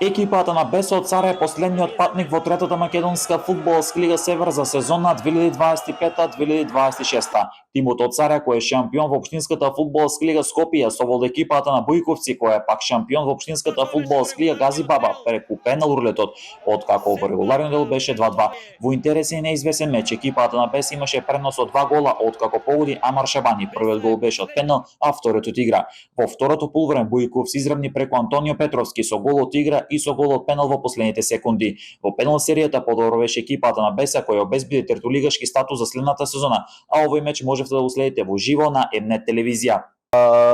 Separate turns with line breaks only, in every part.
Екипата на БЕС од Цара е последниот патник во третата македонска фудбалска лига Север за сезона 2025-2026. Тимот од Цара, кој е шампион во општинската фудбалска лига Скопје, соволде екипата на Бујковци, која е пак шампион во општинската фудбалска лига Гази Баба, преку пенал рулетот, откако во регуларниот дел беше 2-2. Во интерес е неизвесен меч, екипата на БЕС имаше пренос од 2 гола, откако погоди Амар Шабани. Првиот гол беше од пенал, а вториот од игра. Во второто полувреме Бујковци изравни преку Антонио Петровски со гол од игра и со гол од пенал во последните секунди. Во пенал серијата подобро беше екипата на БЕС, која обезбеди третолигашки статус за следната сезона, а овој меч можевте да го следите во живо на М-нет телевизија.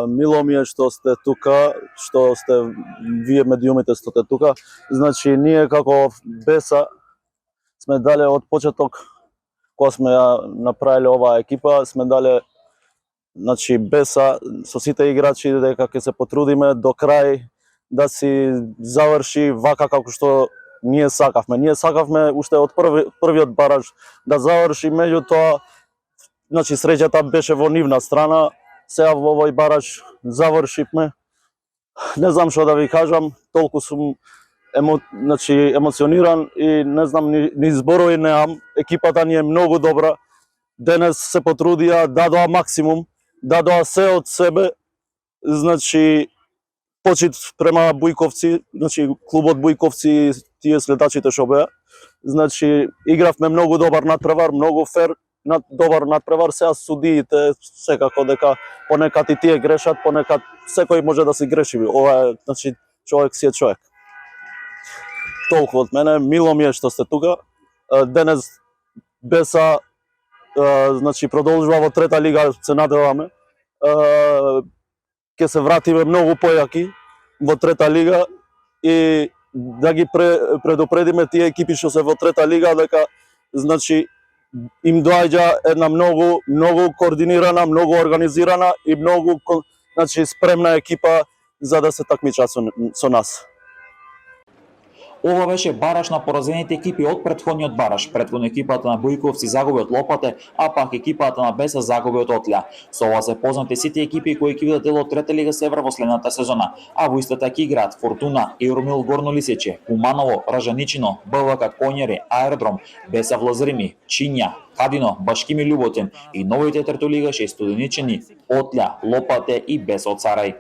Мило ми е што сте тука, што сте вие медиумите што сте тука. Значи ние како БЕС-а сме дале од почеток кога сме ја направиле оваа екипа, сме дале значи БЕС-а со сите играчи дека ќе се потрудиме до крај да си заврши вака како што ние сакавме. Ние сакавме уште од првиот бараж да заврши, меѓутоа значи среќата беше во нивна страна. Сега во овој бараж завршивме. Не знам што да ви кажам, толку сум емоциониран и не знам ни зборови немам. Екипата ни е многу добра. Денес се потрудија, дадоа максимум, дадоа се од себе. Значи почит према Бујковци, значи клубот Бујковци, тие следачите што беа. Значи игравме многу добар натпревар, многу фер, добар натпревар. Сега судиите секако дека понекад и тие грешат, понекад секој може да си греши. Ова е, значи, човек си е човек. Толку од мене, мило ми е што сте тука. Денес БЕС-а значи продолжува во трета лига, се надеваме. Ќе се вратиме многу појаки во трета лига и да ги предупредиме тие екипи што се во трета лига дека значи им доаѓа една многу координирана, многу организирана и многу значи спремна екипа за да се такмичат со нас.
Ова беше бараш на поразените екипи од претходниот бараш. Претходно екипата на Бујковци загуби од Лопате, а пак екипата на БЕС загуби од Отлја. Со ова се познати сите екипи кои ќе бидат дел од трета лига Север во следната сезона, а во истата ќе играат Фортуна, Евромил Горно Лисиче, Куманово, Ражаничино, БВК Коњари, Аеродром, БЕС Влазрими, Чинја, Кадино, Башкими Љуботин и новите третолигаши Студеничани, Отлја, Лопате и БЕС од Царај.